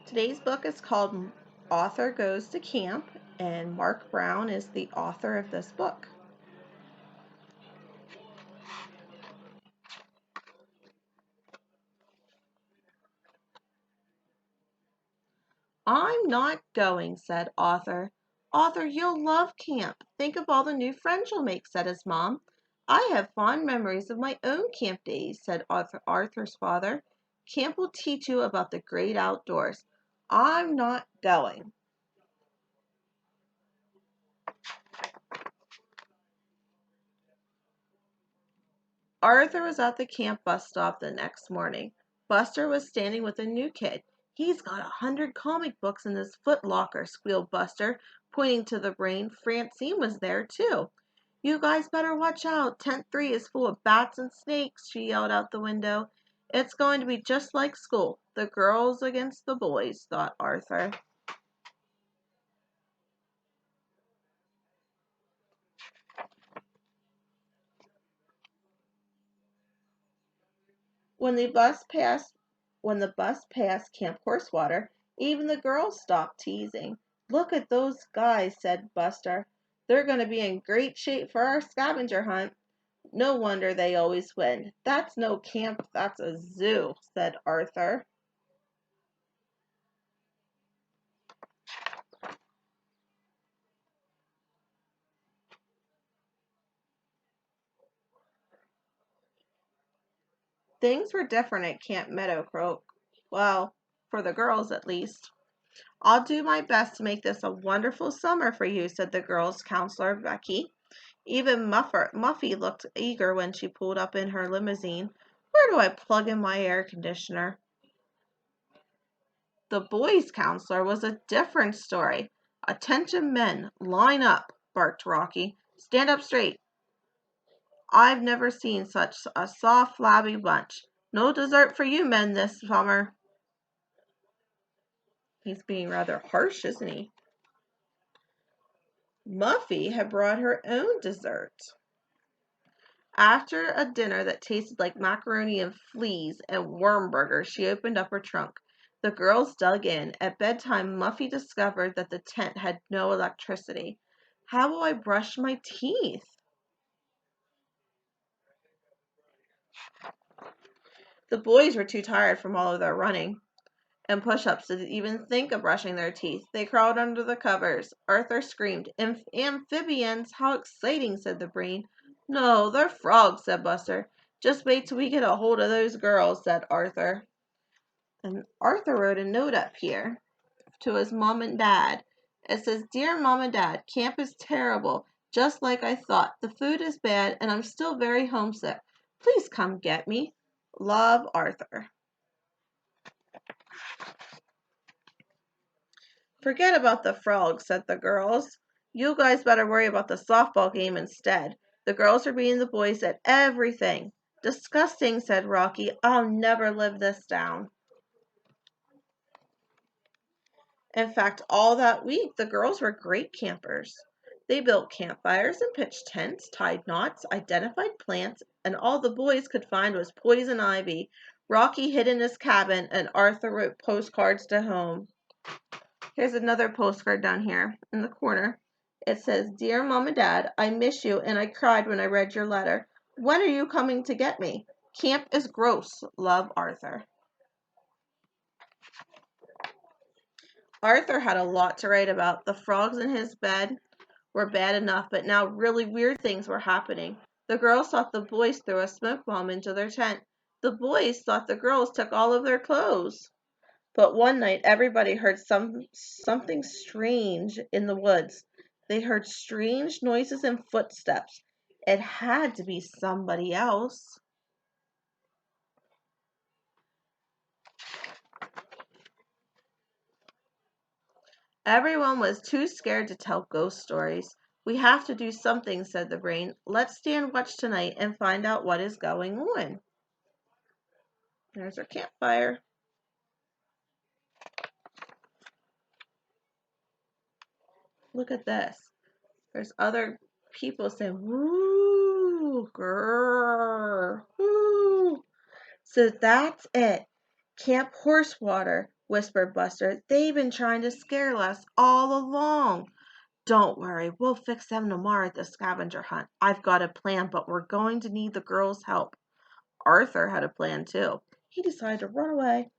Today's book is called Author Goes to Camp, and Marc Brown is the author of this book. I'm not going, said Arthur. Arthur, you'll love camp. Think of all the new friends you'll make, said his mom. I have fond memories of my own camp days, said Arthur's father. Camp will teach you about the great outdoors. I'm not going. Arthur was at the camp bus stop the next morning. Buster was standing with a new kid. He's got 100 comic books in his foot locker, squealed Buster, pointing to the brain. Francine was there, too. You guys better watch out. Tent 3 is full of bats and snakes, she yelled out the window. It's going to be just like school. The girls against the boys, thought Arthur. When the bus passed when the bus passed Camp Horsewater, even the girls stopped teasing. Look at those guys, said Buster. They're going to be in great shape for our scavenger hunt. No wonder they always win. That's no camp, that's a zoo, said Arthur. Things were different at Camp Meadowcroak. Well, for the girls at least. I'll do my best to make this a wonderful summer for you, said the girls' counselor, Becky. Even Muffy looked eager when she pulled up in her limousine. Where do I plug in my air conditioner? The boys' counselor was a different story. Attention men, line up, barked Rocky. Stand up straight. I've never seen such a soft, flabby bunch. No dessert for you men this summer. He's being rather harsh, isn't he? Muffy had brought her own dessert. After a dinner that tasted like macaroni and fleas and worm burgers, she opened up her trunk. The girls dug in. At bedtime, Muffy discovered that the tent had no electricity. How will I brush my teeth? The boys were too tired from all of their running and push-ups to even think of brushing their teeth. They crawled under the covers. Arthur screamed, Amphibians! How exciting, said the brain. No, they're frogs, said Buster. Just wait till we get a hold of those girls, said Arthur. And Arthur wrote a note up here to his mom and dad. It says, Dear Mom and Dad, camp is terrible, just like I thought. The food is bad, and I'm still very homesick. Please come get me. Love, Arthur. Forget about the frogs, said the girls. You guys better worry about the softball game instead. The girls are beating the boys at everything. Disgusting, said Rocky. I'll never live this down. In fact, all that week, the girls were great campers. They built campfires and pitched tents, tied knots, identified plants, and all the boys could find was poison ivy. Rocky hid in his cabin, and Arthur wrote postcards to home. Here's another postcard down here in the corner. It says, Dear Mom and Dad, I miss you and I cried when I read your letter. When are you coming to get me? Camp is gross. Love, Arthur. Arthur had a lot to write about. The frogs in his bed were bad enough, but now really weird things were happening. The girls thought the boys threw a smoke bomb into their tent. The boys thought the girls took all of their clothes. But one night everybody heard something strange in the woods. They heard strange noises and footsteps. It had to be somebody else. Everyone was too scared to tell ghost stories. We have to do something, said the brain. Let's stand watch tonight and find out what is going on. There's our campfire. Look at this. There's other people saying, woo, grrr, woo. So that's it. Camp Horsewater. whispered Buster. "They've been trying to scare us all along." "Don't worry, we'll fix them tomorrow at the scavenger hunt. I've got a plan, but we're going to need the girls' help." Arthur had a plan too. He decided to run away.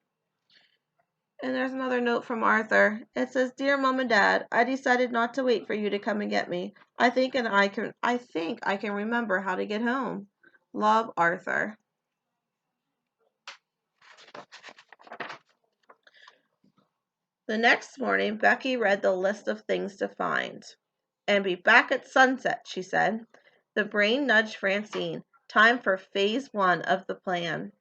And there's another note from Arthur. It says, "Dear Mom and Dad, I decided not to wait for you to come and get me. I think I can remember how to get home. Love, Arthur." The next morning, Becky read the list of things to find. "And be back at sunset," she said. The brain nudged Francine. Time for phase 1 of the plan.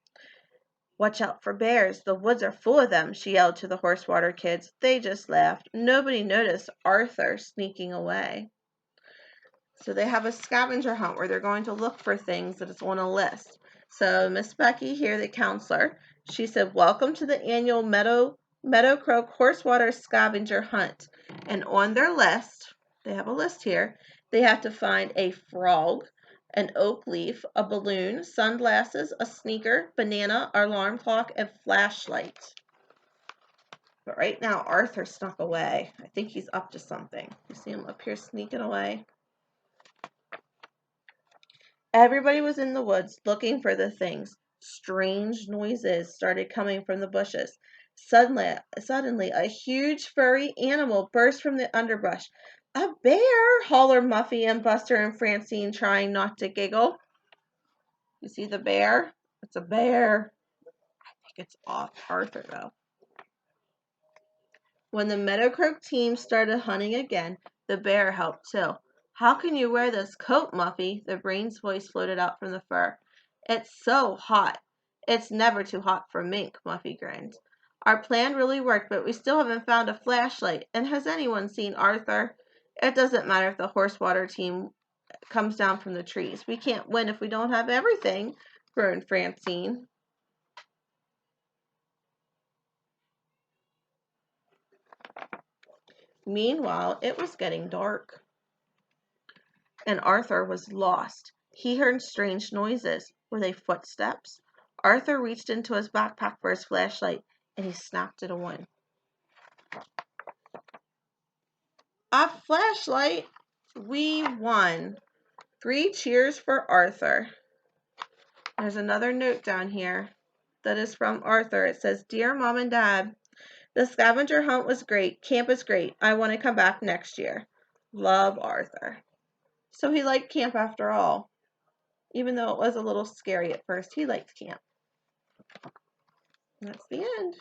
"Watch out for bears. The woods are full of them," she yelled to the Horsewater kids. They just laughed. Nobody noticed Arthur sneaking away. So they have a scavenger hunt where they're going to look for things that is on a list. So Miss Becky here, the counselor, she said, "Welcome to the annual Meadow Croak Horsewater Scavenger Hunt." And on their list, they have a list here, they have to find a frog, an oak leaf, a balloon, sunglasses, a sneaker, banana, alarm clock, and flashlight. But right now, Arthur snuck away. I think he's up to something. You see him up here sneaking away? Everybody was in the woods looking for the things. Strange noises started coming from the bushes. Suddenly, a huge furry animal burst from the underbrush. "A bear!" hollered Muffy and Buster and Francine, trying not to giggle. You see the bear? It's a bear. I think it's off Arthur, though. When the Meadow Croak team started hunting again, the bear helped too. "How can you wear this coat, Muffy?" The brain's voice floated out from the fur. "It's so hot." "It's never too hot for mink," Muffy grinned. "Our plan really worked, but we still haven't found a flashlight. And has anyone seen Arthur?" "It doesn't matter if the Horsewater team comes down from the trees. We can't win if we don't have everything," groaned Francine. Meanwhile, it was getting dark, and Arthur was lost. He heard strange noises. Were they footsteps? Arthur reached into his backpack for his flashlight, and he snapped it on. A flashlight! We won. 3 cheers for Arthur. There's another note down here that is from Arthur. It says, "Dear Mom and Dad, the scavenger hunt was great. Camp is great. I want to come back next year. Love, Arthur." So he liked camp after all. Even though it was a little scary at first, he liked camp. That's the end.